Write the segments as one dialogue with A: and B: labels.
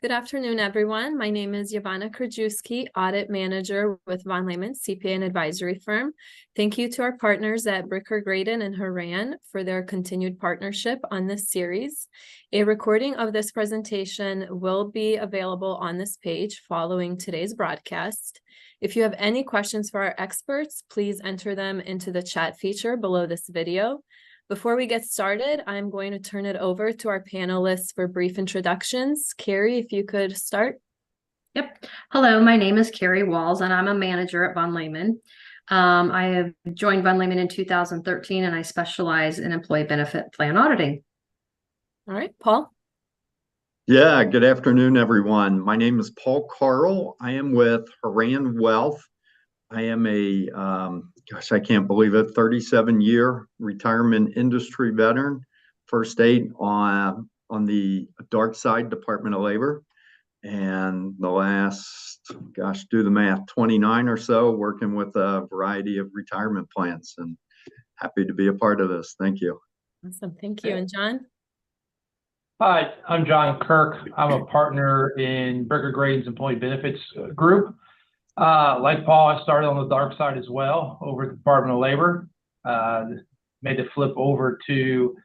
A: Good afternoon, everyone. My name is Yvonne Krajewski, Audit Manager with VonLehman CPA Advisory Firm. Thank you to our partners at Bricker Graydon and HORAN for their continued partnership on this series. A recording of this presentation will be available on this page following today's broadcast. If you have any questions for our experts, please enter them into the chat feature below this video. Before we get started, I'm going to turn it over to our panelists for brief introductions. Kerri, if you could start.
B: Yep. Hello, my name is Kerri Walz, and I'm a manager at VonLehman. I have joined VonLehman in 2013, and I specialize in employee benefit plan auditing.
A: All right, Paul.
C: Yeah, good afternoon, everyone. My name is Paul Carl. I am with HORAN Wealth. I am a, I can't believe it, 37-year retirement industry veteran, first aid on the dark side, Department of Labor. And the last, do the math, 29 or so, working with a variety of retirement plans, and happy to be a part of this. Thank you.
A: Awesome. Thank you. And John?
D: Hi, I'm John Kirk. I'm a partner in Bricker Graydon's employee benefits group. Like Paul, I started on the dark side as well over at the Department of Labor. Made the flip over to,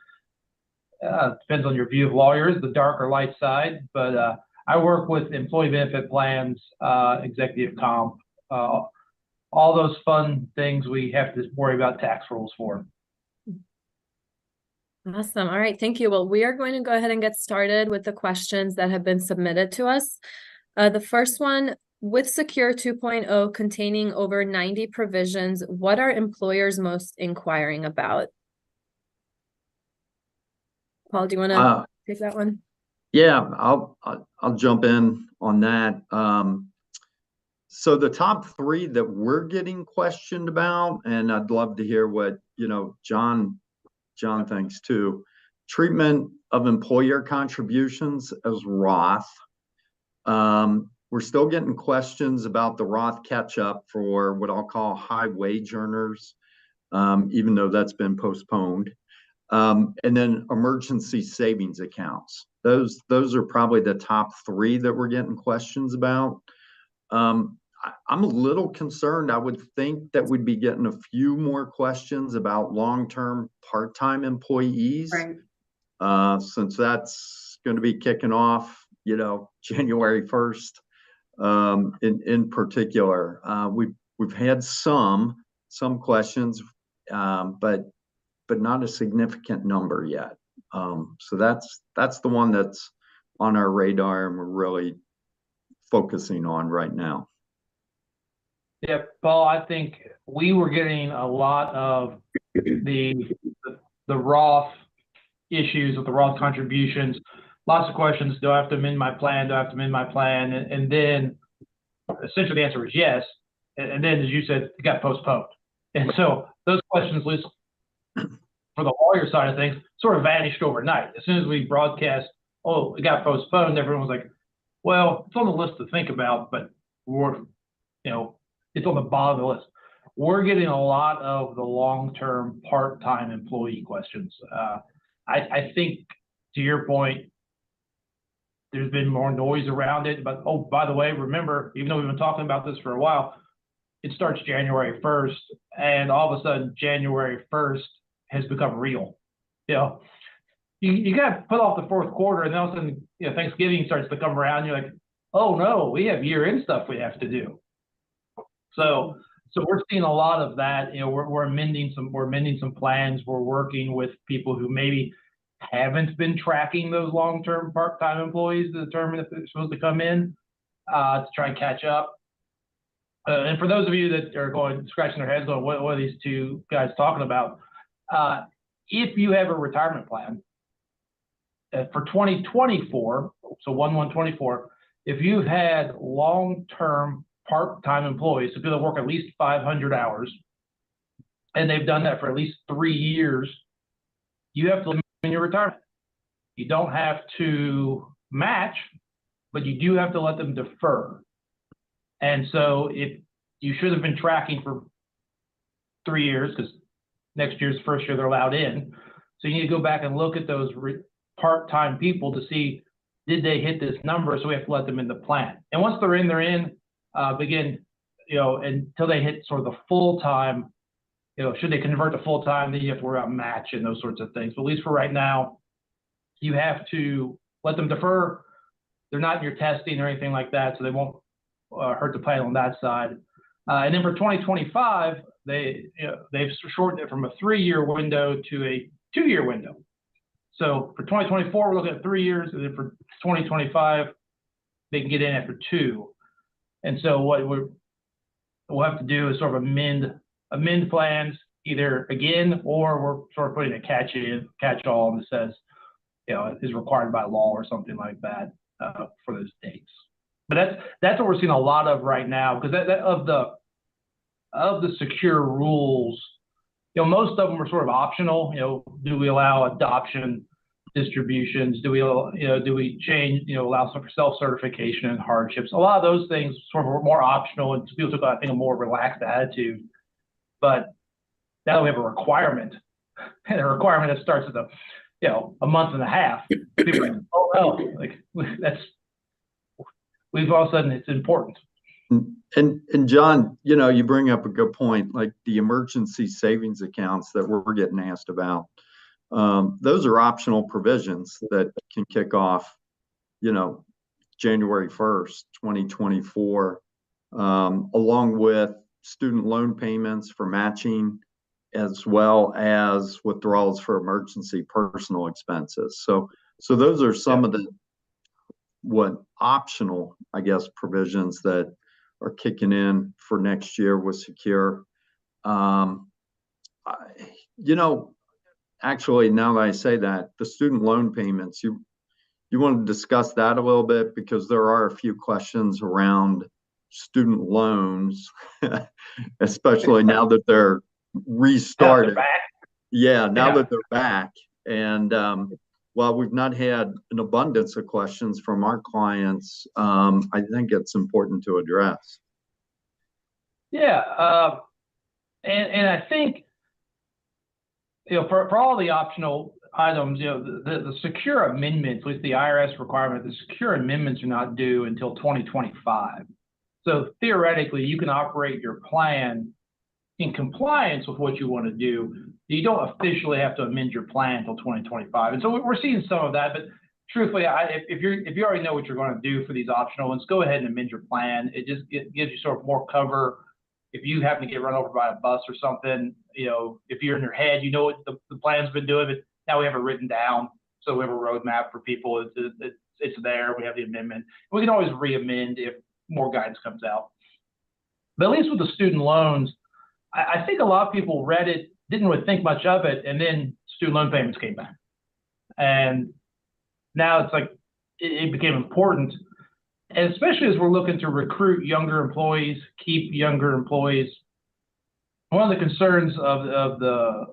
D: depends on your view of lawyers, the dark or light side. But I work with employee benefit plans, executive comp, all those fun things we have to worry about tax rules for.
A: Awesome. All right. Thank you. Well, we are going to go ahead and get started with the questions that have been submitted to us. The first one, with Secure 2.0 containing over 90 provisions, what are employers most inquiring about? Paul, do you want to take that one?
C: Yeah, I'll jump in on that. So the top three that we're getting questioned about, and I'd love to hear what John thinks too. Treatment of employer contributions as Roth. We're still getting questions about the Roth catch-up for what I'll call high wage earners, even though that's been postponed. And then emergency savings accounts. Those are probably the top three that we're getting questions about. I'm a little concerned. I would think that we'd be getting a few more questions about long-term part-time employees, right? Since that's going to be kicking off, January 1st. In particular, we've had some questions, but not a significant number yet. So that's the one that's on our radar, and we're really focusing on right now.
D: Yeah, Paul, I think we were getting a lot of the Roth issues with the Roth contributions. Lots of questions. Do I have to amend my plan? Do I have to amend my plan? And then essentially the answer was yes. And then, as you said, it got postponed. And so those questions, at least for the lawyer side of things, sort of vanished overnight. As soon as we broadcast, oh, it got postponed, everyone was like, well, it's on the list to think about, but it's on the bottom of the list. We're getting a lot of the long-term part-time employee questions. I think, to your point, there's been more noise around it, but oh, by the way, remember, even though we've been talking about this for a while, it starts January 1st, and all of a sudden January 1st has become real. You got to put off the fourth quarter, and then all of a sudden, Thanksgiving starts to come around. You're like, oh no, we have year-end stuff we have to do. So we're seeing a lot of that. We're amending some plans. We're working with people who maybe haven't been tracking those long-term part-time employees to determine if they're supposed to come in to try and catch up. And for those of you that are scratching their heads going, what are these two guys talking about? If you have a retirement plan for 2024, so 1/1/24, if you've had long-term part-time employees, so people that work at least 500 hours, and they've done that for at least 3 years, you have to limit in your retirement. You don't have to match, but you do have to let them defer. And so if you should have been tracking for 3 years, because next year's the first year they're allowed in. So you need to go back and look at those part-time people to see, did they hit this number? So we have to let them in the plan. And once they're in, begin, until they hit sort of the full-time, should they convert to full-time, then you have to worry about match and those sorts of things. But at least for right now, you have to let them defer. They're not in your testing or anything like that, so they won't hurt the plan on that side. And then for 2025, they've shortened it from a 3-year window to a 2-year window. So for 2024, we're looking at 3 years, and then for 2025, they can get in after 2. And so what we'll have to do is sort of amend plans either again, or we're sort of putting a catch-all that says, is required by law or something like that for those dates. But that's what we're seeing a lot of right now, because of the secure rules, most of them are sort of optional. Do we allow adoption distributions? Do we change, allow some for self-certification and hardships? A lot of those things sort of more optional, and people took, I think, a more relaxed attitude. But now we have a requirement, and a requirement that starts at a month and a half. People are like, oh no, we've all of a sudden it's important.
C: And John, you bring up a good point, like the emergency savings accounts that we're getting asked about. Those are optional provisions that can kick off, January 1st, 2024, along with student loan payments for matching, as well as withdrawals for emergency personal expenses. So those are some of the optional, I guess, provisions that are kicking in for next year with Secure. Actually, now that I say that, the student loan payments, you want to discuss that a little bit, because there are a few questions around student loans, especially now that they're restarted. Now that they're back. And while we've not had an abundance of questions from our clients, I think it's important to address.
D: And I think, for all the optional items, the secure amendments, with the IRS requirement, the secure amendments are not due until 2025. So theoretically, you can operate your plan in compliance with what you want to do. You don't officially have to amend your plan until 2025. And so we're seeing some of that. But truthfully, if you already know what you're going to do for these optional ones, go ahead and amend your plan. It gives you sort of more cover. If you happen to get run over by a bus or something, if you're in your head, what the plan's been doing, but now we have it written down. So we have a roadmap for people. It's there. We have the amendment. We can always re-amend if more guidance comes out. But at least with the student loans, I think a lot of people read it, didn't really think much of it, and then student loan payments came back. And now it's like it became important. And especially as we're looking to recruit younger employees, keep younger employees, one of the concerns of the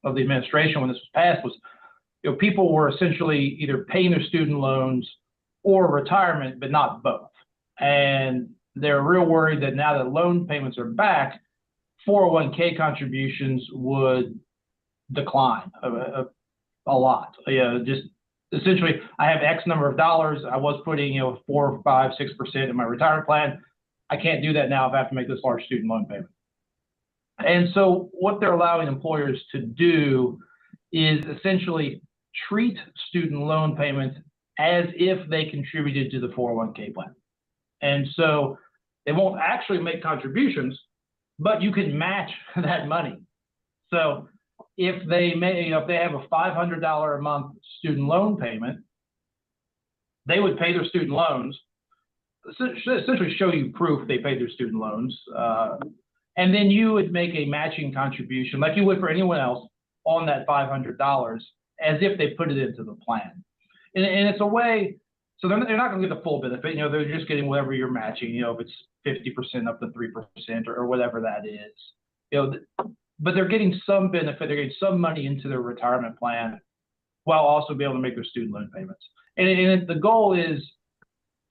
D: administration when this was passed was, people were essentially either paying their student loans or retirement, but not both. And they're real worried that now that loan payments are back, 401k contributions would decline a lot. Just essentially, I have X number of dollars. I was putting 4, 5, 6% in my retirement plan. I can't do that now if I have to make this large student loan payment. And so what they're allowing employers to do is essentially treat student loan payments as if they contributed to the 401k plan. And so they won't actually make contributions, but you can match that money. So if they if they have a $500 a month student loan payment, they would pay their student loans, essentially show you proof they paid their student loans. And then you would make a matching contribution like you would for anyone else on that $500 as if they put it into the plan. And it's a way, so they're not going to get the full benefit. They're just getting whatever you're matching, if it's 50% up to 3% or whatever that is. But they're getting some benefit. They're getting some money into their retirement plan while also being able to make their student loan payments. And the goal is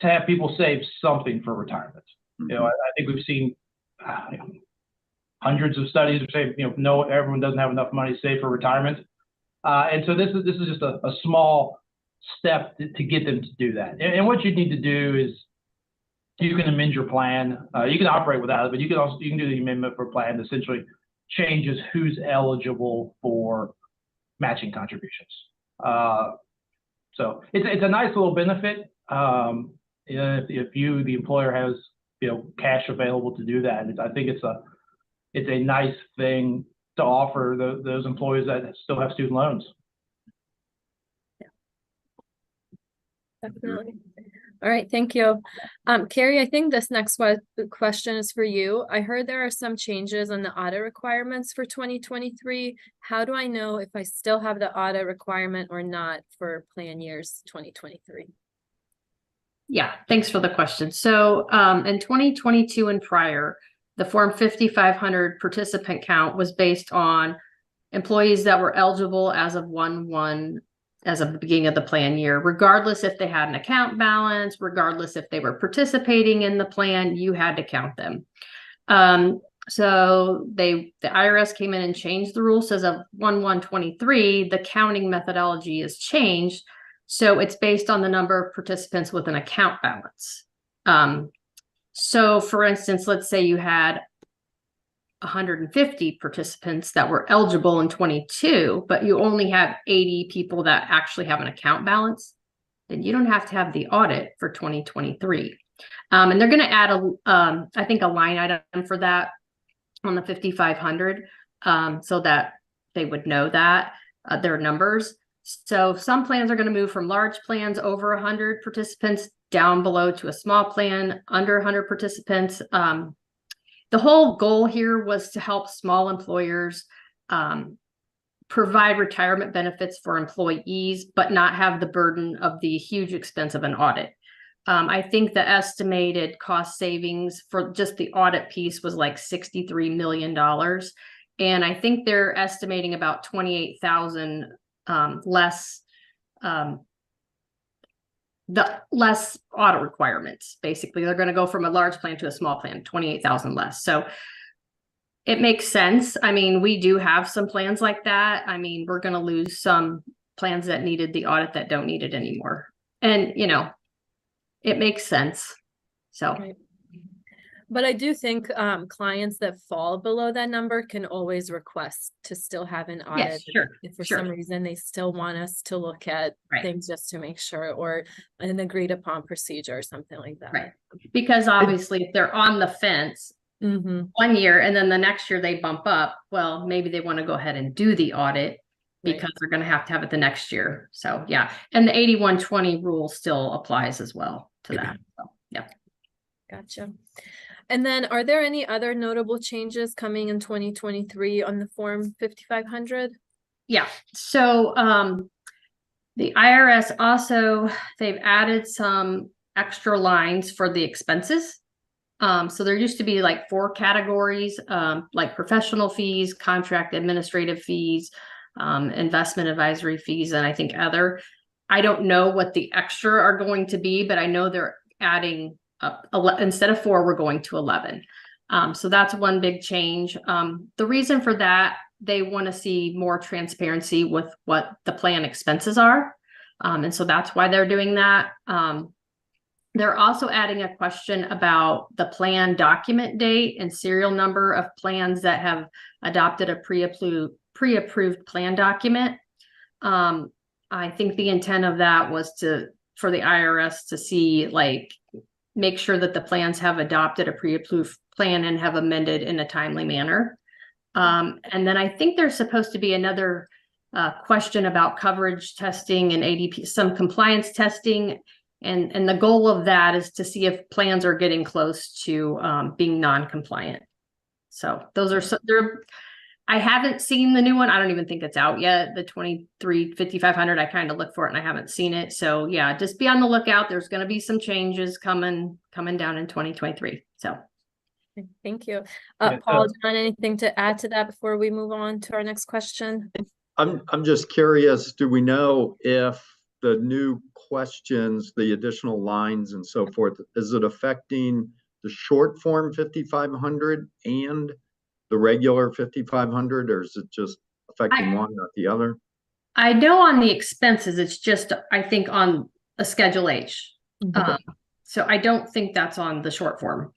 D: to have people save something for retirement.
C: Mm-hmm.
D: I think we've seen hundreds of studies that say, no, everyone doesn't have enough money to save for retirement. And so this is just a small step to get them to do that. And what you need to do is you can amend your plan. You can operate without it, but you can do the amendment for plan that essentially changes who's eligible for matching contributions. So it's a nice little benefit. If you, the employer, has cash available to do that, I think it's a nice thing to offer those employees that still have student loans.
A: Definitely. All right, thank you. Kerri, I think this next question is for you. I heard there are some changes on the audit requirements for 2023. How do I know if I still have the audit requirement or not for plan years 2023?
B: Yeah, thanks for the question. So in 2022 and prior, the Form 5500 participant count was based on employees that were eligible as of 1/1 as of the beginning of the plan year, regardless if they had an account balance, regardless if they were participating in the plan, you had to count them. So the IRS came in and changed the rule. Says of 1/1/23, the counting methodology is changed. So it's based on the number of participants with an account balance. So for instance, let's say you had 150 participants that were eligible in 22, but you only have 80 people that actually have an account balance, then you don't have to have the audit for 2023. And they're going to add I think a line item for that on the 5500, so that they would know that their numbers. So some plans are going to move from large plans over 100 participants down below to a small plan under 100 participants. The whole goal here was to help small employers provide retirement benefits for employees, but not have the burden of the huge expense of an audit. I think the estimated cost savings for just the audit piece was like $63 million. And I think they're estimating about 28,000 less audit requirements. Basically, they're going to go from a large plan to a small plan, 28,000 less. So it makes sense. I mean, we do have some plans like that. I mean, we're going to lose some plans that needed the audit that don't need it anymore. And, it makes sense. So.
A: Right. But I do think clients that fall below that number can always request to still have an audit.
B: Yes, sure.
A: If for some reason they still want us to look at things just to make sure, or an agreed upon procedure or something like that.
B: Right. Because obviously if they're on the fence 1 year and then the next year they bump up, well, maybe they want to go ahead and do the audit because they're going to have it the next year. So yeah. And the 81/20 rule still applies as well to that. So yeah.
A: Gotcha. And then are there any other notable changes coming in 2023 on the Form 5500?
B: Yeah. So the IRS also, they've added some extra lines for the expenses. So there used to be like 4 categories, like professional fees, contract administrative fees, investment advisory fees, and I think other. I don't know what the extra are going to be, but I know they're adding instead of 4, we're going to 11. So that's one big change. The reason for that, they want to see more transparency with what the plan expenses are. And so that's why they're doing that. They're also adding a question about the plan document date and serial number of plans that have adopted a pre-approved plan document. I think the intent of that was for the IRS to see, make sure that the plans have adopted a pre-approved plan and have amended in a timely manner. And then I think there's supposed to be another question about coverage testing and ADP, some compliance testing. And the goal of that is to see if plans are getting close to being non-compliant. So those are, I haven't seen the new one. I don't even think it's out yet. The 53-5500, I kind of look for it and I haven't seen it. So yeah, just be on the lookout. There's going to be some changes coming down in 2023. So.
A: Thank you. Paul, John, anything to add to that before we move on to our next question?
C: I'm just curious, do we know if the new questions, the additional lines and so forth, is it affecting the short form 5500 and the regular 5500, or is it just affecting one, not the other?
B: I know on the expenses, it's just, I think, on a Schedule H.
A: Okay.
B: So I don't think that's on the short form.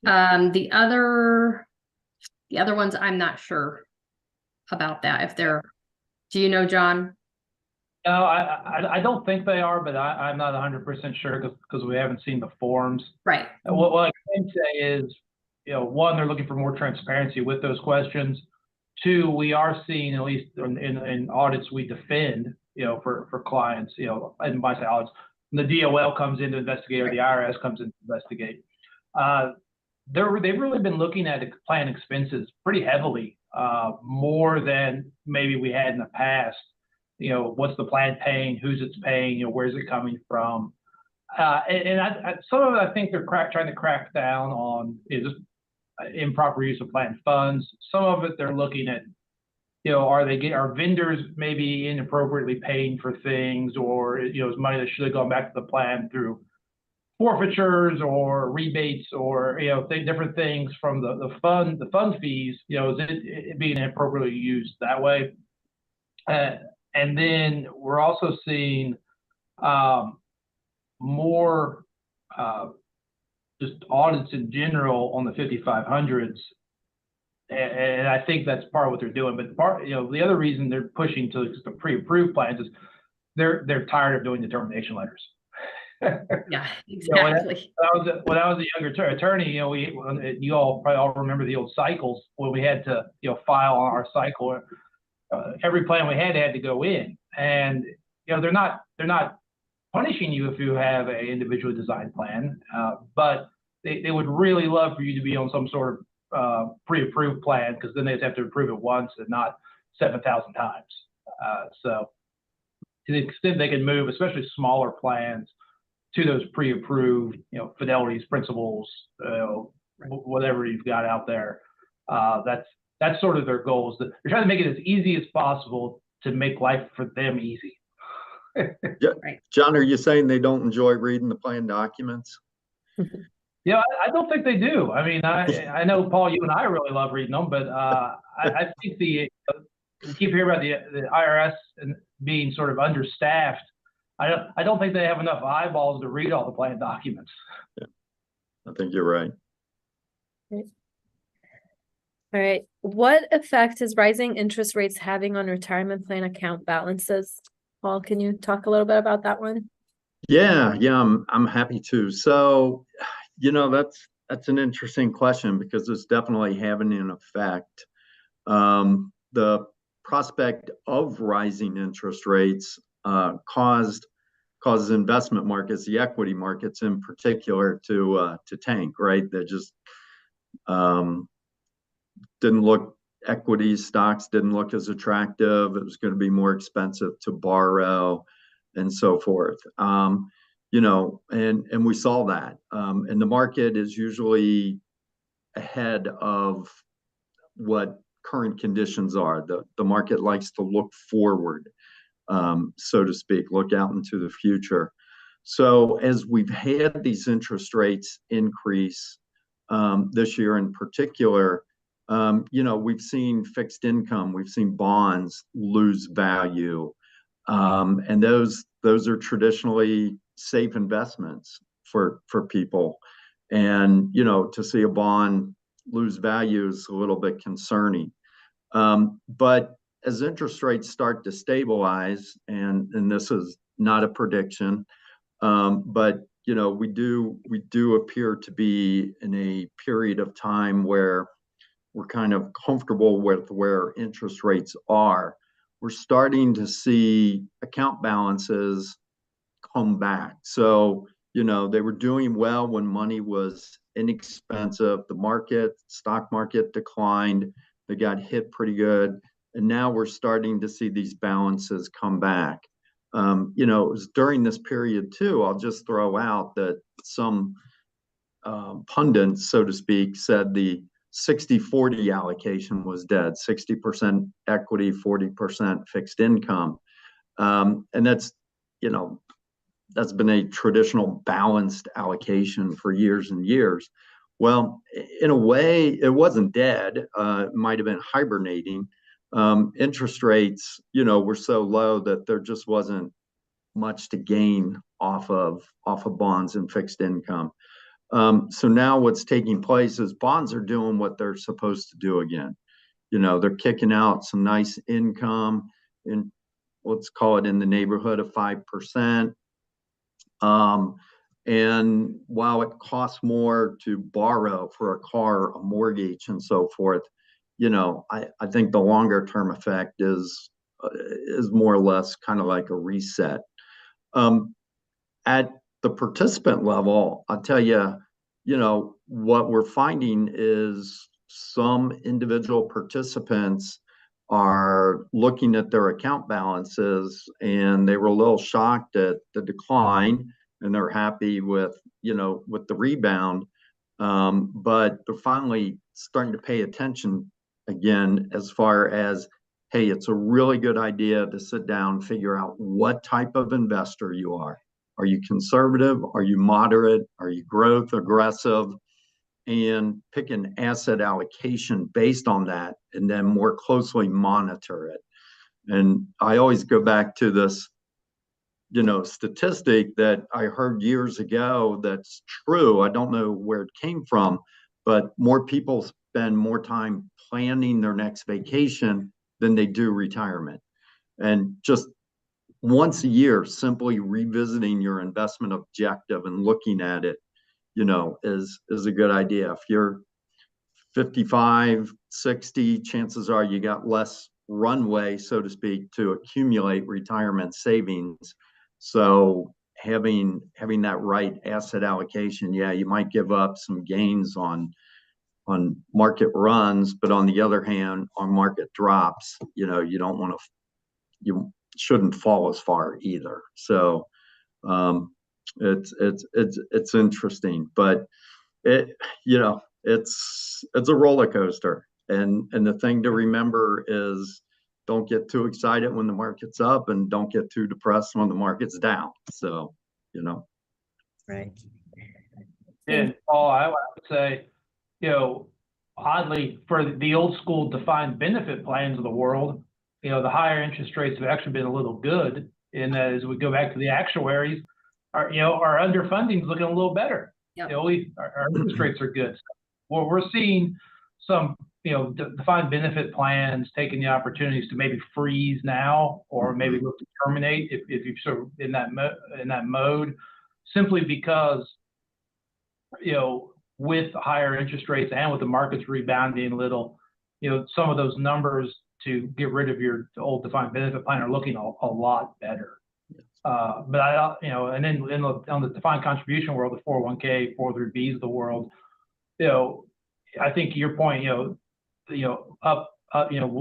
B: The other ones, I'm not sure about that. If they're, do you know, John?
D: No, I don't think they are, but I'm not 100% sure because we haven't seen the forms.
B: Right.
D: What I can say is, one, they're looking for more transparency with those questions. Two, we are seeing, at least in audits we defend, for clients, and by say audits, when the DOL comes in to investigate or the IRS comes in to investigate. They've really been looking at plan expenses pretty heavily, more than maybe we had in the past. What's the plan paying? Who's it's paying? Where's it coming from? And some of it, I think they're trying to crack down on is improper use of plan funds. Some of it they're looking at, are vendors maybe inappropriately paying for things, or is money that should have gone back to the plan through forfeitures or rebates, or different things from the fund fees. Is it being inappropriately used that way? And then we're also seeing more just audits in general on the 5500s, and I think that's part of what they're doing. But the other reason they're pushing to the pre-approved plans is they're tired of doing determination letters.
B: Yeah, exactly.
D: When I was a younger attorney, you all probably all remember the old cycles when we had to file on our cycle. Every plan we had to go in, and they're not punishing you if you have an individually designed plan, but they would really love for you to be on some sort of pre-approved plan, because then they'd have to approve it once and not 7,000 times. So to the extent they can move, especially smaller plans, to those pre-approved, Fidelity's principles, whatever you've got out there, that's sort of their goals. They're trying to make it as easy as possible to make life for them easy.
C: Yeah. Right. John, are you saying they don't enjoy reading the plan documents?
D: Yeah, I don't think they do. I mean, I know, Paul, you and I really love reading them, but I think you keep hearing about the IRS and being sort of understaffed. I don't think they have enough eyeballs to read all the plan documents.
C: Yeah, I think you're right.
A: All right. What effect is rising interest rates having on retirement plan account balances? Paul, can you talk a little bit about that one?
C: Yeah, I'm happy to. So, that's an interesting question, because it's definitely having an effect. The prospect of rising interest rates causes investment markets, the equity markets in particular, to tank. Right? They just didn't look. Equities, stocks didn't look as attractive. It was going to be more expensive to borrow, and so forth. And we saw that. And the market is usually ahead of what current conditions are. The market likes to look forward, so to speak, look out into the future. So as we've had these interest rates increase this year in particular, we've seen fixed income, we've seen bonds lose value, and those are traditionally safe investments for people. And to see a bond lose value is a little bit concerning. But as interest rates start to stabilize, and this is not a prediction, but we do appear to be in a period of time where we're kind of comfortable with where interest rates are. We're starting to see account balances come back. So, they were doing well when money was inexpensive. The stock market declined. They got hit pretty good. And now we're starting to see these balances come back. It was during this period too, I'll just throw out that some pundits, so to speak, said the 60-40 allocation was dead, 60% equity, 40% fixed income. And that's been a traditional balanced allocation for years and years. Well, in a way, it wasn't dead. It might have been hibernating, interest rates, were so low that there just wasn't much to gain off of bonds and fixed income. So now what's taking place is bonds are doing what they're supposed to do again. They're kicking out some nice income in, let's call it, in the neighborhood of 5%. And while it costs more to borrow for a car, a mortgage, and so forth, I think the longer term effect is more or less kind of like a reset. At the participant level, I'll tell you, what we're finding is some individual participants are looking at their account balances and they were a little shocked at the decline, and they're happy with the rebound. But they're finally starting to pay attention again, as far as, hey, it's a really good idea to sit down and figure out what type of investor you are. Are you conservative? Are you moderate? Are you growth aggressive? And pick an asset allocation based on that, and then more closely monitor it. And I always go back to this, statistic that I heard years ago that's true. I don't know where it came from, but more people spend more time planning their next vacation than they do retirement. And just once a year, simply revisiting your investment objective and looking at it, is a good idea. If you're 55, 60, chances are you got less runway, so to speak, to accumulate retirement savings. So having that right asset allocation, yeah, you might give up some gains on market runs, but on the other hand, on market drops, you shouldn't fall as far either. So it's interesting, but it's a roller coaster, and the thing to remember is, don't get too excited when the market's up, and don't get too depressed when the market's down. So
A: Right.
D: And Paul, I would say, oddly, for the old school defined benefit plans of the world, the higher interest rates have actually been a little good. In that, as we go back to the actuaries, our underfunding is looking a little better.
B: Yep.
D: Our interest rates are good. Well, we're seeing some, defined benefit plans taking the opportunities to maybe freeze now, or maybe look to terminate if you're sort of in that mode, simply because, with higher interest rates and with the markets rebounding a little, some of those numbers to get rid of your old defined benefit plan are looking a lot better. But and then on the defined contribution world, the 401k, 403bs of the world, I think to your point, we'll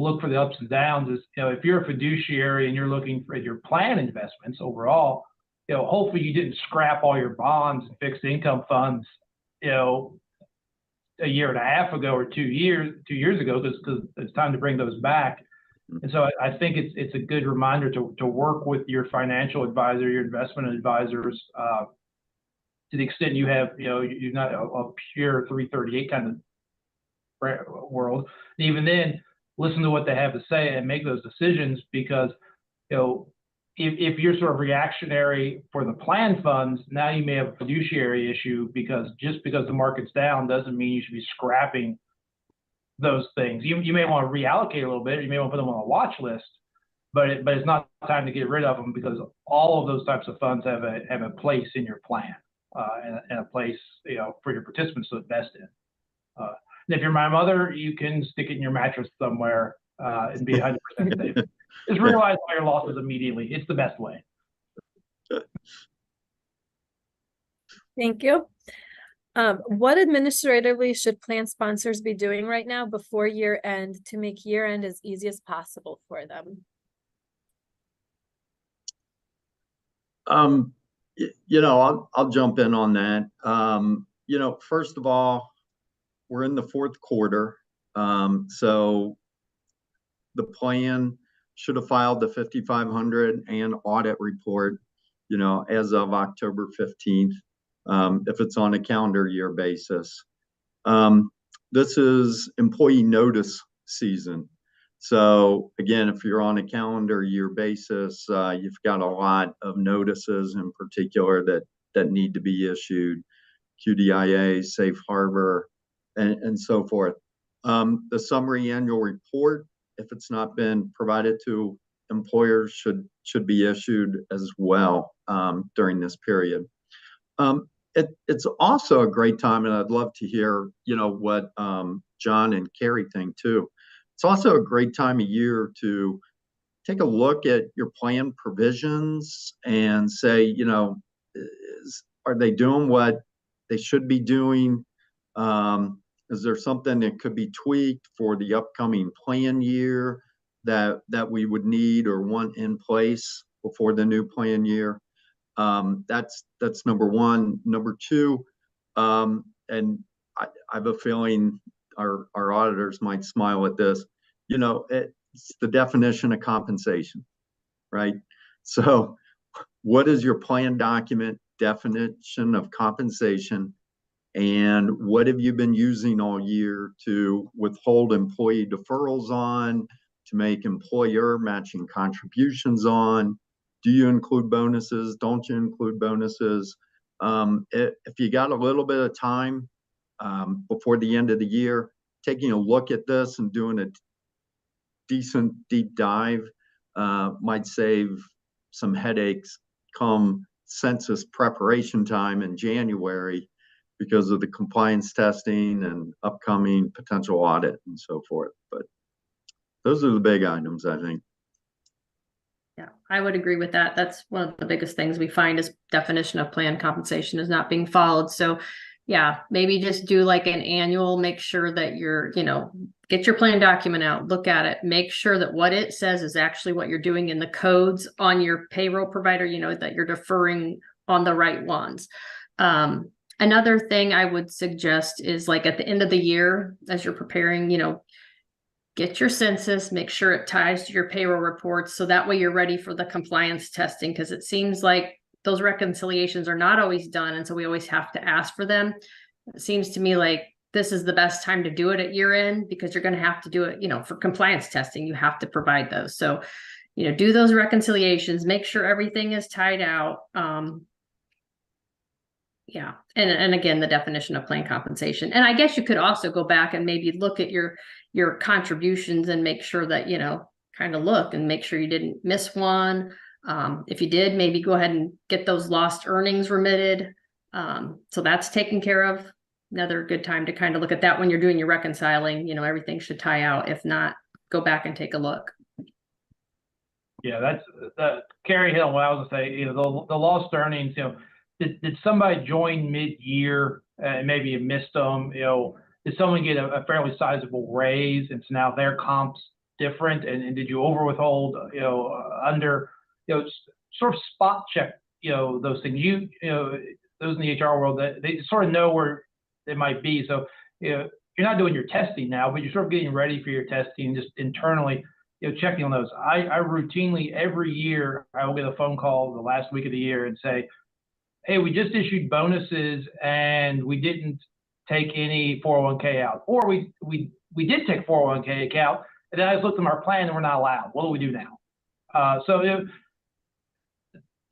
D: look for the ups and downs. Is, if you're a fiduciary and you're looking for your plan investments overall, hopefully you didn't scrap all your bonds and fixed income funds, a year and a half ago or 2 years ago, because it's time to bring those back. And so I think it's a good reminder to work with your financial advisor, your investment advisors, to the extent you have, you're not a pure 338 kind of world. And even then, listen to what they have to say and make those decisions, because, if you're sort of reactionary for the plan funds, now you may have a fiduciary issue, because just because the market's down doesn't mean you should be scrapping those things. You may want to reallocate a little bit. You may want to put them on a watch list, but it's not time to get rid of them, because all of those types of funds have a place in your plan, and a place, for your participants to invest in. And if you're my mother, you can stick it in your mattress somewhere, and be 100% safe. Just realize all your losses immediately. It's the best way.
A: Thank you. What administratively should plan sponsors be doing right now before year end to make year end as easy as possible for them?
C: I'll jump in on that. First of all, we're in the fourth quarter. So the plan should have filed the 5,500 and audit report, as of October 15th, if it's on a calendar year basis. This is employee notice season. So again, if you're on a calendar year basis, you've got a lot of notices in particular that need to be issued, QDIA, safe harbor, and so forth. The summary annual report, if it's not been provided to employers, should be issued as well during this period. It's also a great time, and I'd love to hear, what John and Kerri think too. It's also a great time of year to take a look at your plan provisions and say, are they doing what they should be doing? Is there something that could be tweaked for the upcoming plan year that we would need or want in place before the new plan year? That's number one. Number two, and I have a feeling our auditors might smile at this. It's the definition of compensation, right? So, what is your plan document definition of compensation? And what have you been using all year to withhold employee deferrals on, to make employer matching contributions on? Do you include bonuses? Don't you include bonuses? If you got a little bit of time before the end of the year, taking a look at this and doing a decent deep dive might save some headaches come census preparation time in January because of the compliance testing and upcoming potential audit and so forth. But those are the big items, I think.
B: Yeah, I would agree with that. That's one of the biggest things we find is definition of plan compensation is not being followed. So yeah, maybe just do like an annual, make sure that you're, get your plan document out, look at it, make sure that what it says is actually what you're doing in the codes on your payroll provider, that you're deferring on the right ones. Another thing I would suggest is like at the end of the year, as you're preparing, get your census, make sure it ties to your payroll reports. So that way you're ready for the compliance testing, because it seems like those reconciliations are not always done. And so we always have to ask for them. It seems to me like this is the best time to do it at year end, because you're going to have to do it, for compliance testing, you have to provide those. So, do those reconciliations, make sure everything is tied out. Yeah. And again, the definition of plan compensation. And I guess you could also go back and maybe look at your contributions and make sure that, kind of look and make sure you didn't miss one. If you did, maybe go ahead and get those lost earnings remitted. So that's taken care of. Another good time to kind of look at that when you're doing your reconciling, everything should tie out. If not, go back and take a look.
D: Yeah, that's Kerri hit on what I was gonna say. The lost earnings, did somebody join mid-year and maybe you missed them? Did someone get a fairly sizable raise and so now their comp's different? And did you over withhold, under, sort of spot check, those things. Those in the HR world, that they sort of know where they might be. So, you're not doing your testing now, but you're sort of getting ready for your testing just internally, checking on those. I routinely every year I will get a phone call the last week of the year and say, hey, we just issued bonuses and we didn't take any 401k out, or we did take 401k out, and then I just looked at our plan and we're not allowed. What do we do now? So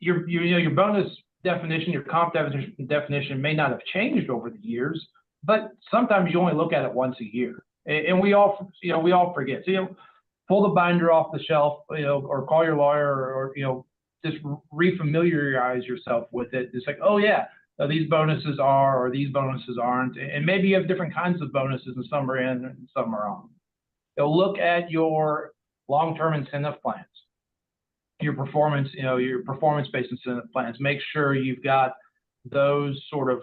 D: your bonus definition, your comp definition may not have changed over the years, but sometimes you only look at it once a year, and we all forget. So pull the binder off the shelf, or call your lawyer, or just refamiliarize yourself with it. It's like, oh yeah, these bonuses are, or these bonuses aren't. And maybe you have different kinds of bonuses, and some are in and some are on. Look at your long-term incentive plans, your performance-based incentive plans. Make sure you've got those sort of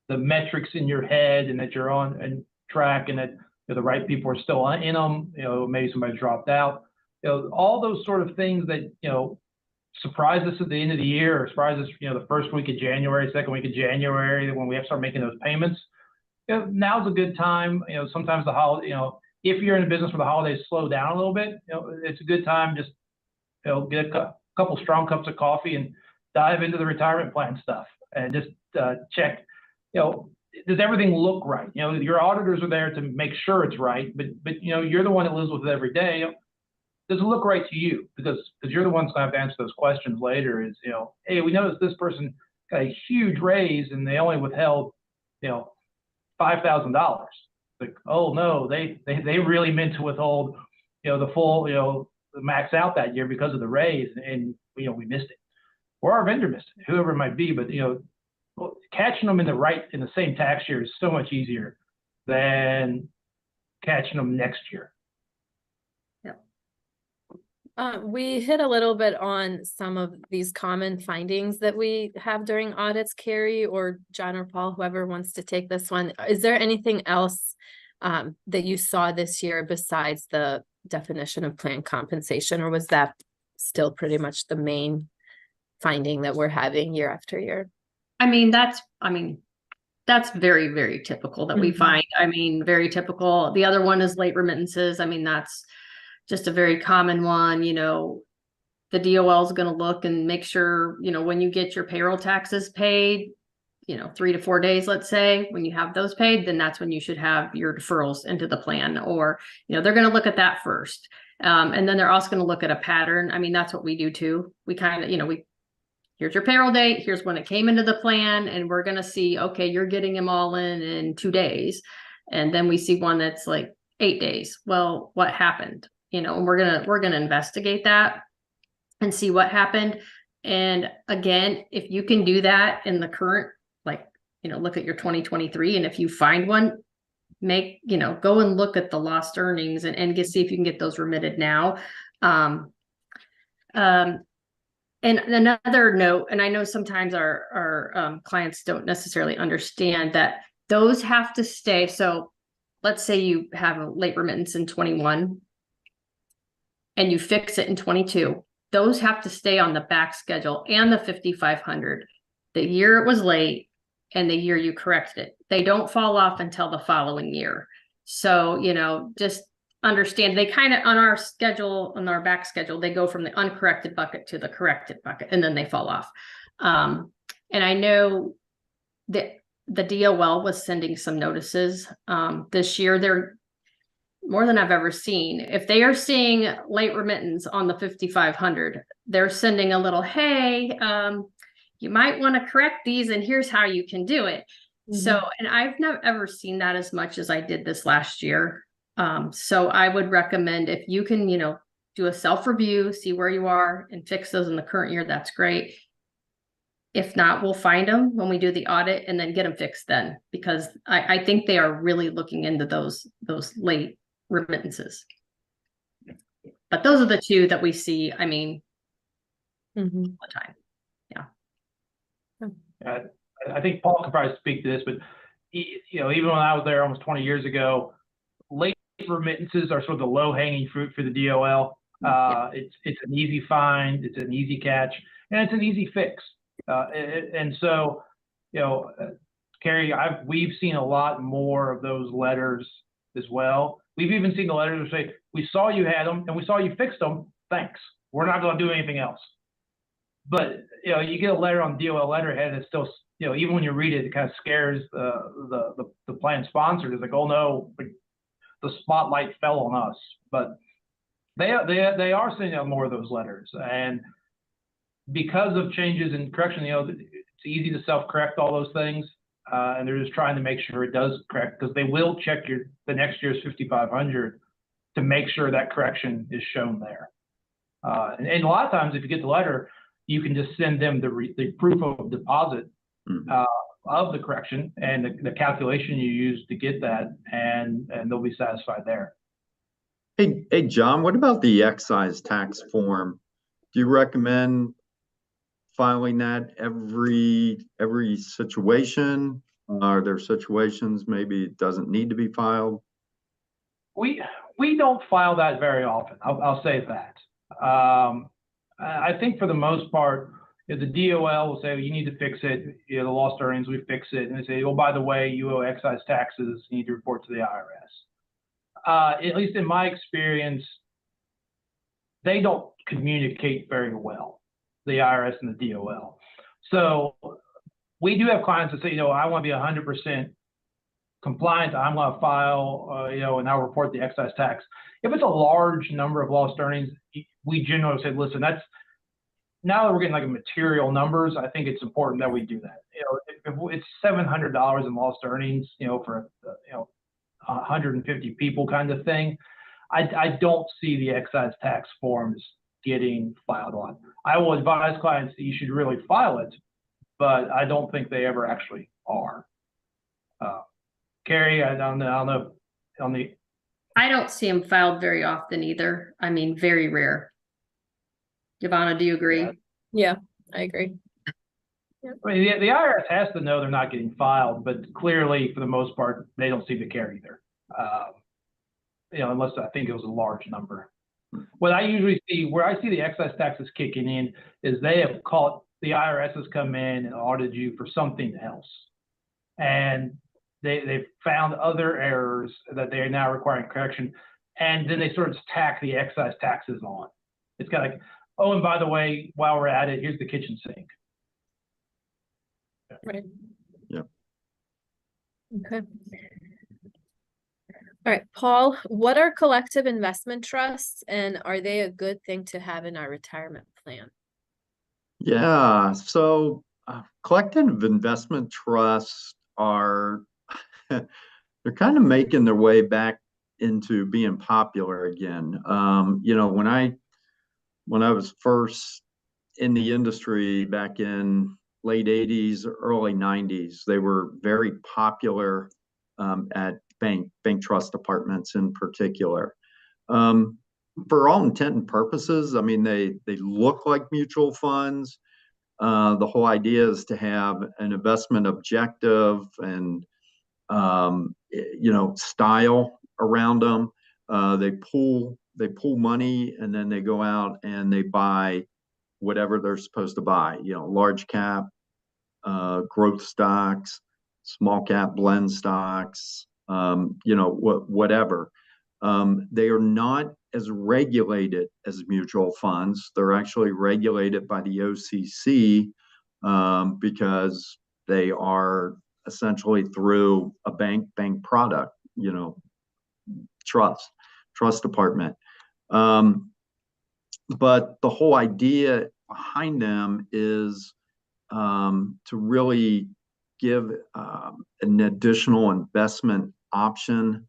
D: the metrics in your head, and that you're on and track, and that the right people are still in them. Maybe somebody dropped out. All those sort of things that surprise us at the end of the year, or surprise us, the first week of January, second week of January, when we have to start making those payments. Now's a good time. Sometimes the holiday, if you're in a business where the holidays slow down a little bit, it's a good time. Just, get a couple strong cups of coffee and dive into the retirement plan stuff, and just check. does everything look right? You know, your auditors are there to make sure it's right, but you know, you're the one that lives with it every day. Does it look right to you? Because you're the ones that have to answer those questions later. Is, you know, hey, we noticed this person got a huge raise and they only withheld, you know, $5,000. Like, oh no, they really meant to withhold, you know, the full, you know, the max out that year because of the raise, and you know, we missed it, or our vendor missed it, whoever it might be. But you know, catching them in the same tax year is so much easier than catching them next year.
A: We hit a little bit on some of these common findings that we have during audits, Kerri or John or Paul, whoever wants to take this one. Is there anything else that you saw this year besides the definition of planned compensation, or was that still pretty much the main finding that we're having year after year?
B: I mean, that's very, very typical that we find. I mean, very typical. The other one is late remittances. I mean, that's just a very common one. You know, the DOL is going to look and make sure, you know, when you get your payroll taxes paid, you know, 3 to 4 days, let's say, when you have those paid, then that's when you should have your deferrals into the plan, or, you know, they're going to look at that first. And then they're also going to look at a pattern. I mean, that's what we do too. We kind of, you know, here's your payroll date, here's when it came into the plan, and we're going to see, okay, you're getting them all in 2 days. And then we see one that's like 8 days. Well, what happened? You know, and we're going to investigate that and see what happened. And again, if you can do that in the current, like, you know, look at your 2023, and if you find one, go and look at the lost earnings and see if you can get those remitted now. And another note, and I know sometimes our clients don't necessarily understand that those have to stay. So let's say you have a late remittance in 21 and you fix it in 22. Those have to stay on the back schedule and the 5,500, the year it was late and the year you corrected it. They don't fall off until the following year. So, you know, just understand they kind of on our schedule, on our back schedule, they go from the uncorrected bucket to the corrected bucket, and then they fall off. And I know that the DOL was sending some notices this year. They're more than I've ever seen. If they are seeing late remittance on the 5,500, they're sending a little, hey, you might want to correct these, and here's how you can do it. So, and I've never ever seen that as much as I did this last year. So I would recommend, if you can, you know, do a self-review, see where you are and fix those in the current year, that's great. If not, we'll find them when we do the audit and then get them fixed then, because I think they are really looking into those late remittances. But those are the two that we see, I mean, all the time. Yeah.
D: I think Paul could probably speak to this, but you know, even when I was there almost 20 years ago, late remittances are sort of the low-hanging fruit for the DOL. It's an easy find, it's an easy catch, and it's an easy fix. And so, you know, Kerri, we've seen a lot more of those letters as well. We've even seen the letters that say, we saw you had them and we saw you fixed them. Thanks. We're not going to do anything else. But, you know, you get a letter on DOL letterhead and it's still, you know, even when you read it, it kind of scares the plan sponsor. It's like, oh no, the spotlight fell on us. But they are sending out more of those letters. And because of changes in correction, you know, it's easy to self-correct all those things. And they're just trying to make sure it does correct, because they will check the next year's 5,500 to make sure that correction is shown there. And a lot of times, if you get the letter, you can just send them the proof of deposit of the correction and the calculation you use to get that, and they'll be satisfied there.
C: Hey, John, what about the excise tax form? Do you recommend filing that every situation? Are there situations maybe it doesn't need to be filed?
D: We don't file that very often. I'll say that. I think for the most part, if the DOL will say, well, you need to fix it, you know, the lost earnings, we fix it, and they say, oh, by the way, you owe excise taxes, you need to report to the IRS. At least in my experience, they don't communicate very well, the IRS and the DOL. So we do have clients that say, you know, I want to be 100% compliant, I'm going to file, and I'll report the excise tax. If it's a large number of lost earnings, we generally say, listen, now that we're getting like a material numbers, I think it's important that we do that. If it's $700 in lost earnings, for 150 people kind of thing, I don't see the excise tax forms getting filed on. I will advise clients that you should really file it, but I don't think they ever actually are. Kerri, I don't know on the.
B: I don't see them filed very often either. I mean, very rare. Giovanna, do you agree?
A: Yeah, I agree.
D: I mean, the IRS has to know they're not getting filed, but clearly, for the most part, they don't seem to care either. Unless I think it was a large number. What I usually see, where I see the excise taxes kicking in, is the IRS has come in and audited you for something else, and they've found other errors that they are now requiring correction, and then they sort of tack the excise taxes on. It's kind of like, oh, and by the way, while we're at it, here's the kitchen sink.
A: Right.
C: Yeah.
A: Okay. All right, Paul, what are collective investment trusts, and are they a good thing to have in our retirement plan?
C: Yeah, so collective investment trusts are, they're kind of making their way back into being popular again. When I was first in the industry back in late 80s, early 90s, they were very popular at bank trust departments in particular. For all intent and purposes, I mean, they look like mutual funds. The whole idea is to have an investment objective and style around them. They pool money, and then they go out and they buy whatever they're supposed to buy. Large cap, growth stocks, small cap blend stocks, whatever. They are not as regulated as mutual funds. They're actually regulated by the OCC because they are essentially through a bank product, trust department. But the whole idea behind them is to really give an additional investment option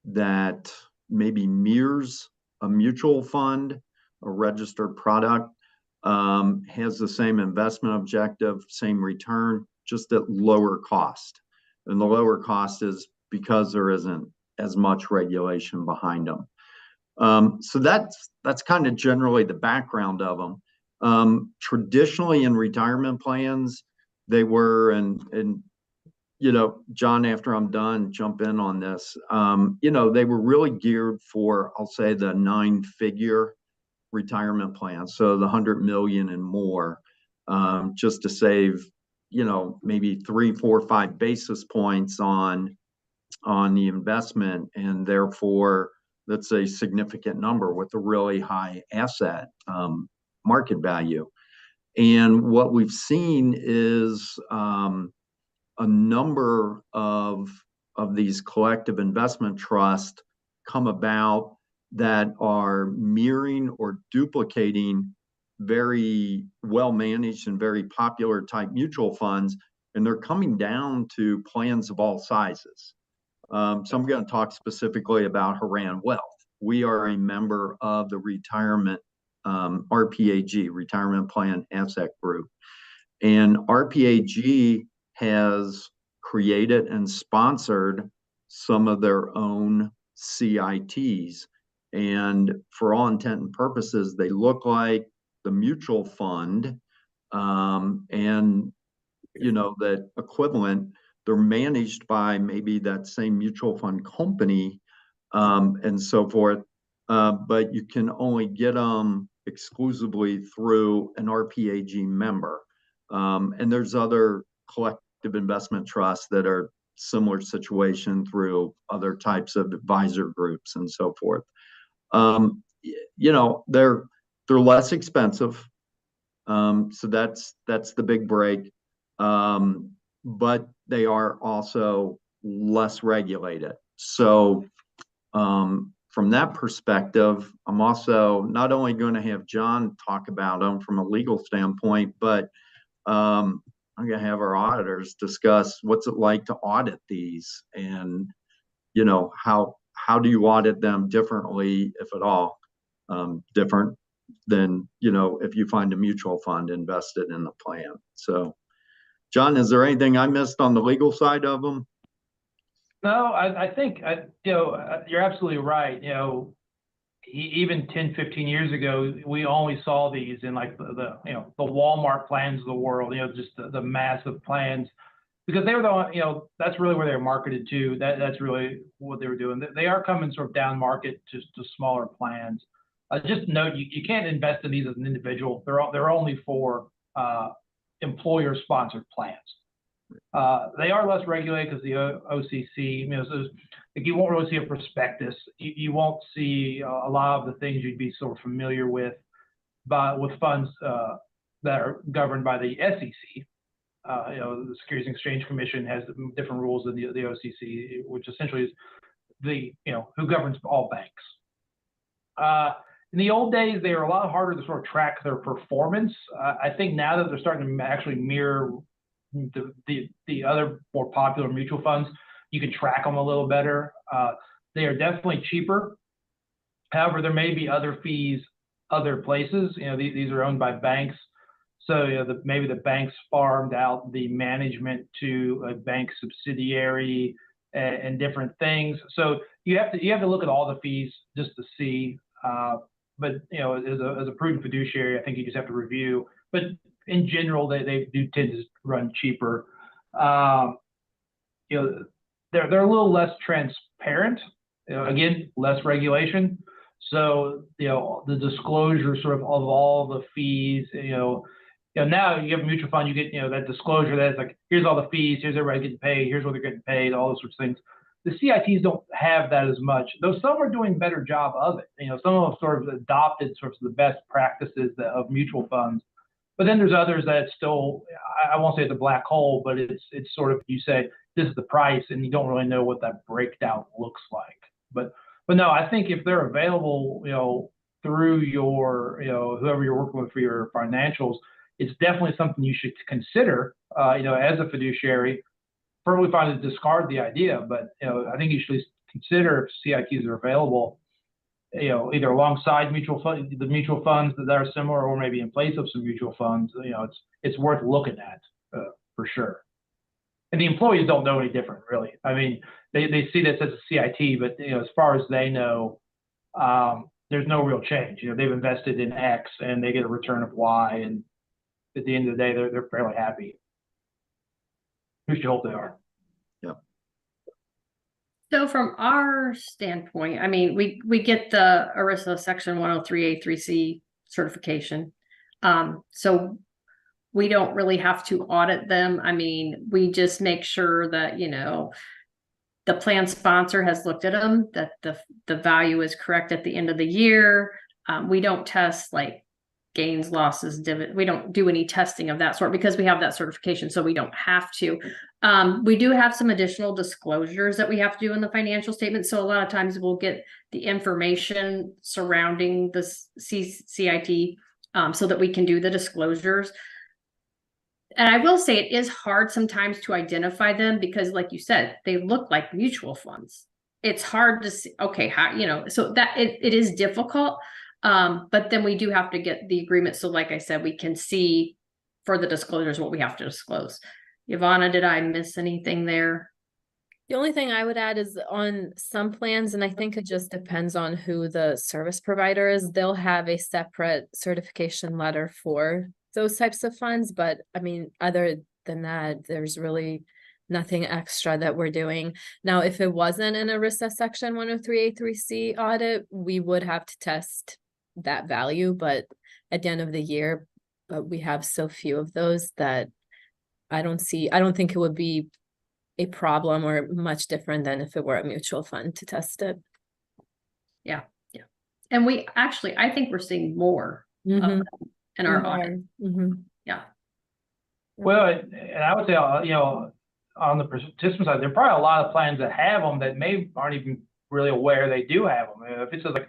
C: that maybe mirrors a mutual fund, a registered product, has the same investment objective, same return, just at lower cost. And the lower cost is because there isn't as much regulation behind them. So that's kind of generally the background of them. Traditionally in retirement plans, they were, and John, after I'm done, jump in on this. They were really geared for, I'll say, the 9-figure retirement plan. So the 100 million and more, just to save, maybe 3, 4, 5 basis points on the investment, and therefore that's a significant number with a really high asset market value. And what we've seen is a number of these collective investment trusts come about that are mirroring or duplicating very well managed and very popular type mutual funds, and they're coming down to plans of all sizes. So I'm going to talk specifically about HORAN Wealth. We are a member of the retirement RPAG, Retirement Plan Asset Group. And RPAG has created and sponsored some of their own CITs. And for all intent and purposes, they look like the mutual fund and, that equivalent. They're managed by maybe that same mutual fund company and so forth. But you can only get them exclusively through an RPAG member. And there's other collective investment trusts that are similar situation through other types of advisor groups and so forth. They're less expensive. So that's the big break. But they are also less regulated. So from that perspective, I'm also not only going to have John talk about them from a legal standpoint, but I'm going to have our auditors discuss what's it like to audit these, and how do you audit them differently, if at all, different than if you find a mutual fund invested in the plan. So, John, is there anything I missed on the legal side of them?
D: No, I think, you're absolutely right. Even 10, 15 years ago, we only saw these in like the Walmart plans of the world, just the massive plans, because they were the, that's really where they're marketed to. That's really what they were doing. They are coming sort of down market to smaller plans. Just note, you can't invest in these as an individual. They're only for employer sponsored plans. They are less regulated because the OCC, so you won't really see a prospectus. You won't see a lot of the things you'd be sort of familiar with, but with funds that are governed by the SEC. The Securities and Exchange Commission has different rules than the OCC, which essentially is the who governs all banks. In the old days, they were a lot harder to sort of track their performance. I think now that they're starting to actually mirror the other more popular mutual funds, you can track them a little better. They are definitely cheaper. However, there may be other fees other places. These are owned by banks, so maybe the banks farmed out the management to a bank subsidiary and different things. So you have to look at all the fees just to see. But as a prudent fiduciary, I think you just have to review. But in general, they do tend to run cheaper. They're a little less transparent. Again, less regulation. So the disclosure sort of all the fees. Now you have a mutual fund, you get that disclosure that's like, here's all the fees, here's everybody getting paid, here's what they're getting paid, all those sorts of things. The CITs don't have that as much, though some are doing a better job of it. Some of them sort of adopted sort of the best practices of mutual funds. But then there's others that still, I won't say it's a black hole, but it's sort of, you say, this is the price, and you don't really know what that breakdown looks like. But no, I think if they're available, through your, whoever you're working with for your financials, it's definitely something you should consider, as a fiduciary. Probably fine to discard the idea, but I think you should at least consider if CITs are available, either alongside the mutual funds that are similar, or maybe in place of some mutual funds. It's worth looking at for sure. And the employees don't know any different, really. I mean, they see this as a CIT, but as far as they know, there's no real change. They've invested in X and they get a return of Y, and at the end of the day, they're fairly happy. We should hope they are.
C: Yeah.
B: So from our standpoint, I mean, we get the ERISA Section 103A3C certification. So we don't really have to audit them. I mean, we just make sure that, the plan sponsor has looked at them, that the value is correct at the end of the year. We don't test like gains, losses, dividend. We don't do any testing of that sort because we have that certification, so we don't have to. We do have some additional disclosures that we have to do in the financial statement. So a lot of times we'll get the information surrounding the CIT so that we can do the disclosures. And I will say it is hard sometimes to identify them because, like you said, they look like mutual funds. It's hard to see, okay, how, so that it is difficult. But then we do have to get the agreement. So like I said, we can see for the disclosures what we have to disclose. Ivana, did I miss anything there?
A: The only thing I would add is on some plans, and I think it just depends on who the service provider is, they'll have a separate certification letter for those types of funds. But I mean, other than that, there's really nothing extra that we're doing. Now, if it wasn't an ERISA Section 103A3C audit, we would have to test that value. But at the end of the year, we have so few of those that I don't think it would be a problem or much different than if it were a mutual fund to test it.
B: Yeah. Yeah. And we actually, I think we're seeing more of them in our audit.
A: Mm-hmm.
B: Yeah.
D: Well, and I would say, on the participant side, there are probably a lot of plans that have them that aren't even really aware they do have them. If it's like,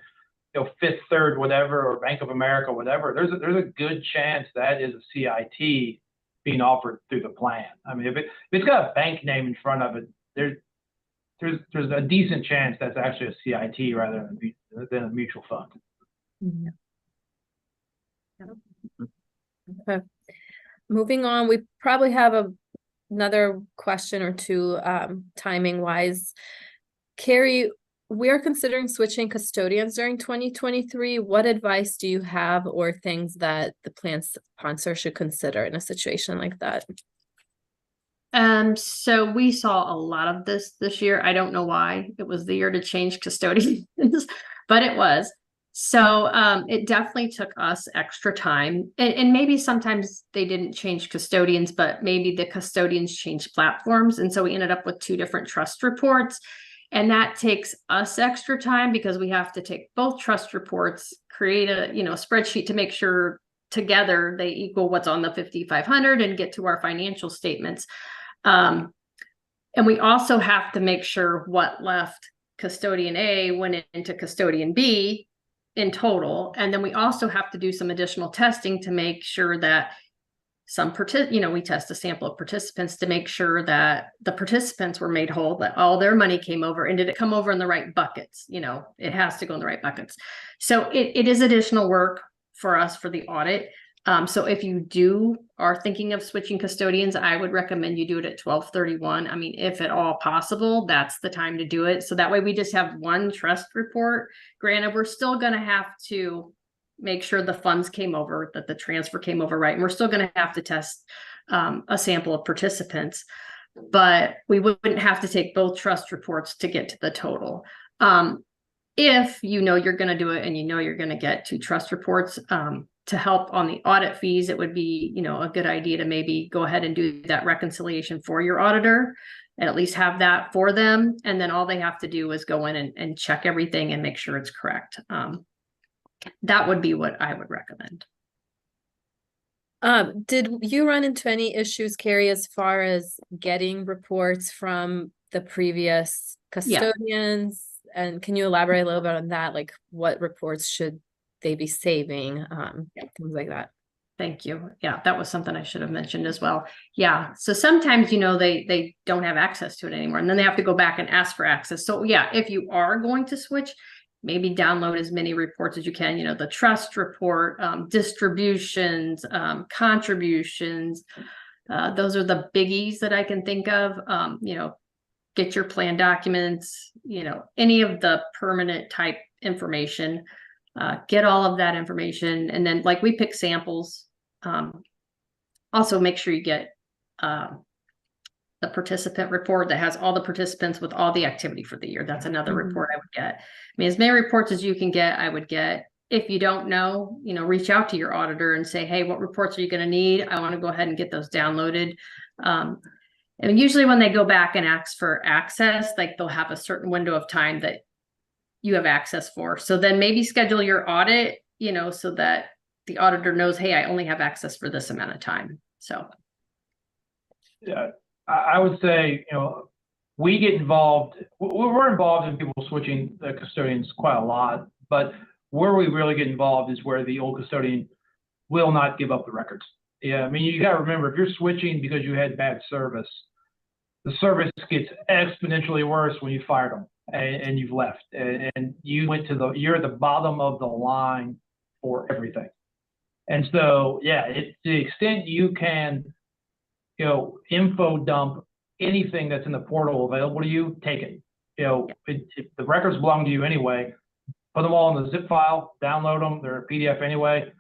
D: Fifth Third, whatever, or Bank of America, whatever, there's a good chance that is a CIT being offered through the plan. I mean, if it's got a bank name in front of it, there's a decent chance that's actually a CIT rather than a mutual fund.
A: Yeah. Okay. Moving on, we probably have another question or two, timing wise. Kerri, we are considering switching custodians during 2023. What advice do you have or things that the plan sponsor should consider in a situation like that?
B: So we saw a lot of this year. I don't know why it was the year to change custodians, but it was. So it definitely took us extra time, and maybe sometimes they didn't change custodians, but maybe the custodians changed platforms. And so we ended up with 2 different trust reports, and that takes us extra time because we have to take both trust reports, create a, spreadsheet to make sure together they equal what's on the 5,500 and get to our financial statements. And we also have to make sure what left custodian A went into custodian B in total. And then we also have to do some additional testing to make sure that we test a sample of participants to make sure that the participants were made whole, that all their money came over, and did it come over in the right buckets? It has to go in the right buckets. So it is additional work for us for the audit. So if you are thinking of switching custodians, I would recommend you do it at 12/31. I mean, if at all possible, that's the time to do it. So that way we just have one trust report. Granted, we're still going to have to make sure the funds came over, that the transfer came over right. And we're still going to have to test a sample of participants, but we wouldn't have to take both trust reports to get to the total. If you're going to do it and you're going to get 2 trust reports, to help on the audit fees, it would be, a good idea to maybe go ahead and do that reconciliation for your auditor and at least have that for them. And then all they have to do is go in and check everything and make sure it's correct. That would be what I would recommend.
A: Did you run into any issues, Kerri, as far as getting reports from the previous custodians? Yeah. And can you elaborate a little bit on that? Like, what reports should they be saving? Things like that.
B: Thank you. Yeah, that was something I should have mentioned as well. Yeah. So sometimes, they don't have access to it anymore, and then they have to go back and ask for access. So yeah, if you are going to switch, maybe download as many reports as you can, the trust report, distributions, contributions. Those are the biggies that I can think of. Get your plan documents, any of the permanent type information, get all of that information. And then we pick samples. Also make sure you get the participant report that has all the participants with all the activity for the year. That's another report I would get. I mean, as many reports as you can get, I would get. If you don't know, reach out to your auditor and say, hey, what reports are you going to need? I want to go ahead and get those downloaded. And usually when they go back and ask for access, they'll have a certain window of time that you have access for. So then maybe schedule your audit, so that the auditor knows, hey, I only have access for this amount of time. So.
D: Yeah. I would say, we get involved. We're involved in people switching the custodians quite a lot, but where we really get involved is where the old custodian will not give up the records. Yeah, I mean, you got to remember, if you're switching because you had bad service, the service gets exponentially worse when you fired them and you've left, and you're at the bottom of the line for everything. And so, yeah, to the extent you can, info dump anything that's in the portal available to you, take it. If the records belong to you anyway, put them all in the zip file, download them. They're a PDF anyway.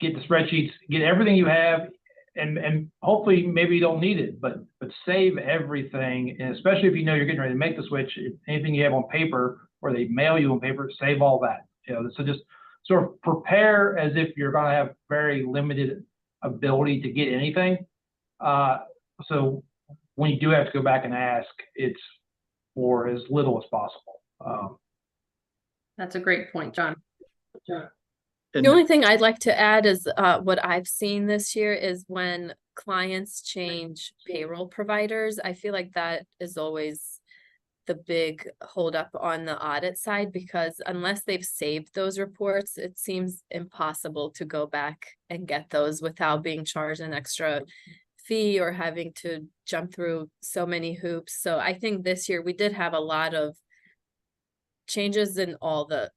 D: Get the spreadsheets, get everything you have, and hopefully maybe you don't need it, but save everything. And especially if you're getting ready to make the switch, anything you have on paper or they mail you on paper, save all that. So just sort of prepare as if you're going to have very limited ability to get anything. So when you do have to go back and ask, it's for as little as possible.
B: That's a great point, John.
A: The only thing I'd like to add is what I've seen this year is when clients change payroll providers, I feel like that is always the big holdup on the audit side, because unless they've saved those reports, it seems impossible to go back and get those without being charged an extra fee or having to jump through so many hoops. So I think this year we did have a lot of changes in all the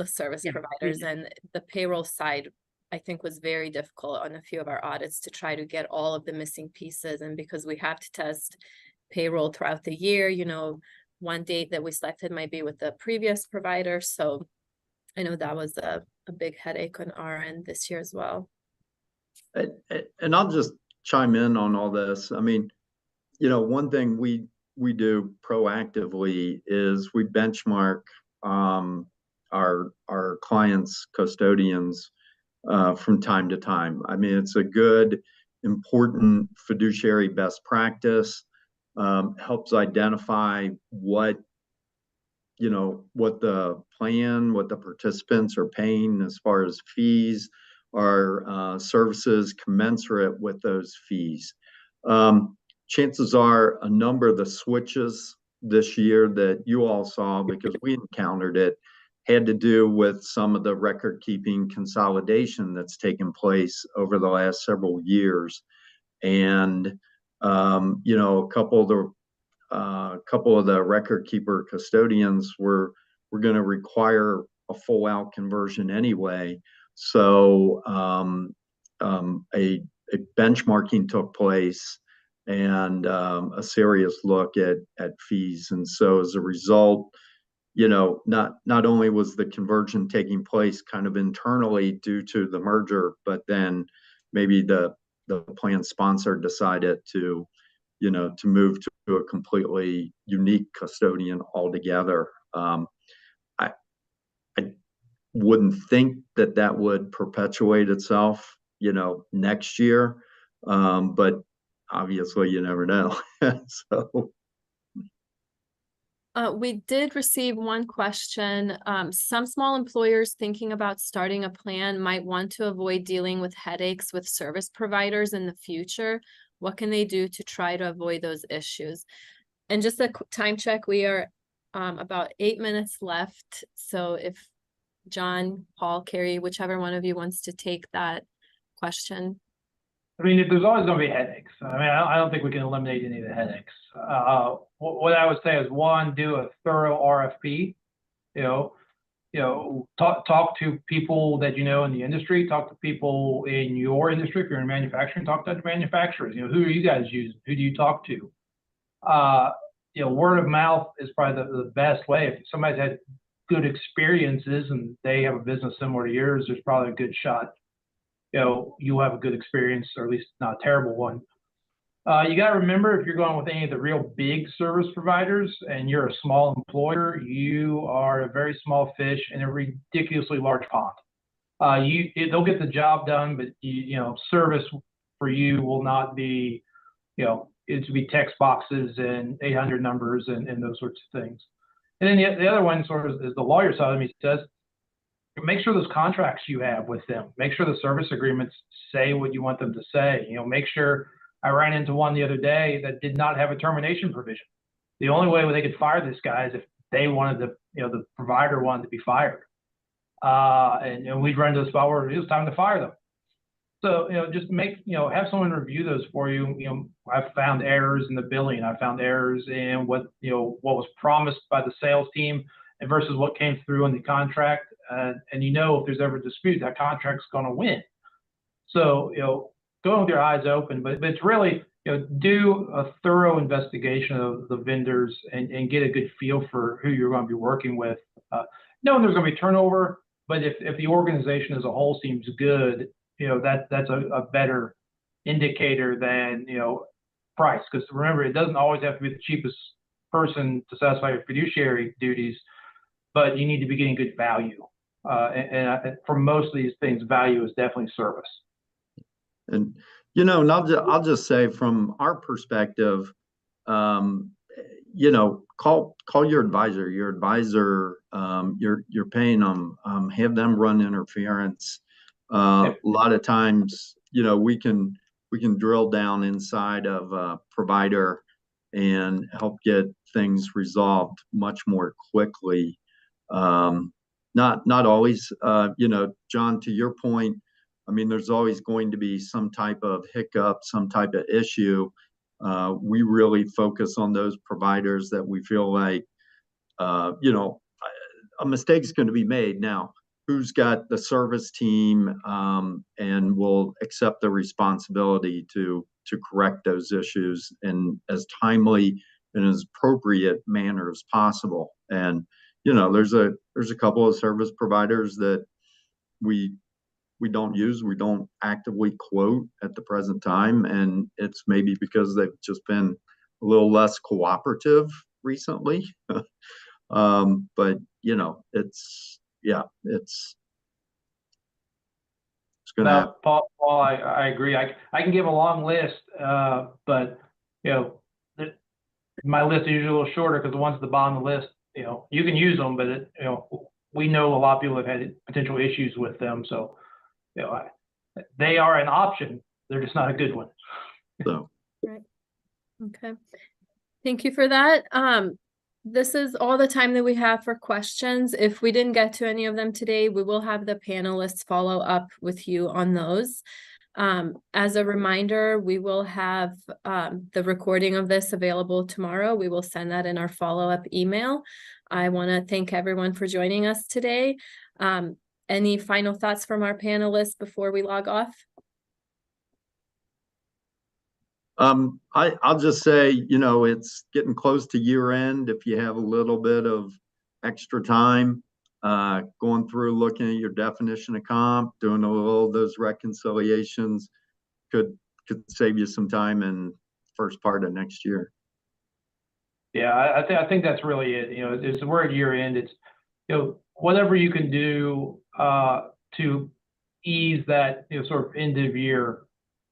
A: service providers, and the payroll side I think was very difficult on a few of our audits to try to get all of the missing pieces. And because we have to test payroll throughout the year, you know, one date that we selected might be with the previous provider. So I know that was a big headache on our end this year as well.
C: And I'll just chime in on all this. I mean, you know, one thing we do proactively is we benchmark our clients' custodians from time to time. I mean, it's a good, important fiduciary best practice. Helps identify what the plan, what the participants are paying as far as fees or services commensurate with those fees. Chances are a number of the switches this year that you all saw, because we encountered it, had to do with some of the record keeping consolidation that's taken place over the last several years. And you know, a couple of the record keeper custodians were going to require a full out conversion anyway. So a benchmarking took place, and a serious look at fees. And so as a result, you know, not only was the conversion taking place kind of internally due to the merger, but then maybe the plan sponsor decided to, you know, to move to a completely unique custodian altogether. I wouldn't think that would perpetuate itself, you know, next year, but obviously you never know. So.
A: We did receive one question. Some small employers thinking about starting a plan might want to avoid dealing with headaches with service providers in the future. What can they do to try to avoid those issues? And just a time check, we are about 8 minutes left. So if John, Paul, Kerri, whichever one of you wants to take that question.
D: I mean, there's always going to be headaches. I mean, I don't think we can eliminate any of the headaches. What I would say is, one, do a thorough RFP. You know, talk to people that you know in the industry. Talk to people in your industry. If you're in manufacturing, talk to the manufacturers. You know, who are you guys using? Who do you talk to? You know, word of mouth is probably the best way. If somebody's had good experiences and they have a business similar to yours, there's probably a good shot, you know, you'll have a good experience, or at least not a terrible one. You got to remember, if you're going with any of the real big service providers and you're a small employer, you are a very small fish in a ridiculously large pond. They'll get the job done, but you know, service for you will not be, you know, it's to be text boxes and 800 numbers and those sorts of things. And then the other one sort of is the lawyer side of me says, make sure those contracts you have with them, make sure the service agreements say what you want them to say. You know, make sure. I ran into one the other day that did not have a termination provision. The only way they could fire this guy is if they wanted to, you know, the provider wanted to be fired. And we'd run to the spot where it was time to fire them. So, you know, just have someone review those for you. You know, I've found errors in the billing. I found errors in what was promised by the sales team and versus what came through in the contract. And you know, if there's ever a dispute, that contract's going to win. So, you know, go with your eyes open, but it's really, you know, do a thorough investigation of the vendors and get a good feel for who you're going to be working with. Knowing there's going to be turnover, but if the organization as a whole seems good, you know, that's a better indicator than, you know, price. Because remember, it doesn't always have to be the cheapest person to satisfy your fiduciary duties, but you need to be getting good value. And for most of these things, value is definitely service.
C: And, you know, and I'll just say from our perspective, you know, call your advisor. Your advisor, you're paying them. Have them run interference. A lot of times, you know, we can we can drill down inside of a provider and help get things resolved much more quickly. Not always, you know, John, to your point, I mean, there's always going to be some type of hiccup, some type of issue. We really focus on those providers that we feel like, you know, a mistake is going to be made. Now, who's got the service team and will accept the responsibility to correct those issues in as timely and as appropriate manner as possible. And you know, there's a couple of service providers that we don't use, we don't actively quote at the present time, and it's maybe because they've just been a little less cooperative recently. But you know, it's gonna happen.
D: Paul, I agree. I can give a long list, but you know, my list is usually a little shorter because the ones at the bottom of the list, you know, you can use them, but you know, we know a lot of people have had potential issues with them. So, you know, they are an option. They're just not a good one.
C: So,
A: Right. Okay. Thank you for that. This is all the time that we have for questions. If we didn't get to any of them today, we will have the panelists follow up with you on those. As a reminder, we will have the recording of this available tomorrow. We will send that in our follow-up email. I want to thank everyone for joining us today. Any final thoughts from our panelists before we log off?
C: I'll just say, you know, it's getting close to year end. If you have a little bit of extra time, going through, looking at your definition of comp, doing a little of those reconciliations could save you some time in first part of next year.
D: Yeah, I think that's really it. You know, we're at year end. It's, you know, whatever you can do to ease that, you know, sort of end of year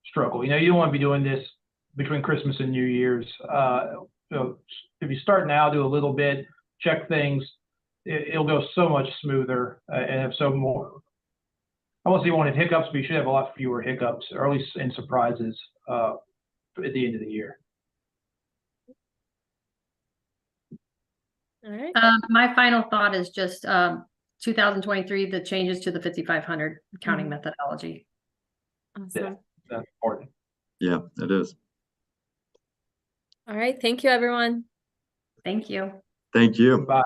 D: struggle. You know, you don't want to be doing this between Christmas and New Year's. You know, if you start now, do a little bit, check things, it'll go so much smoother and have so more. I won't say you wanted hiccups, but you should have a lot fewer hiccups, or at least in surprises at the end of the year.
A: All right.
B: My final thought is just 2023, the changes to the 5,500 accounting methodology.
A: Awesome.
D: Yeah, that's important.
C: Yeah, it is.
A: All right. Thank you, everyone.
B: Thank you.
C: Thank you.
D: Bye.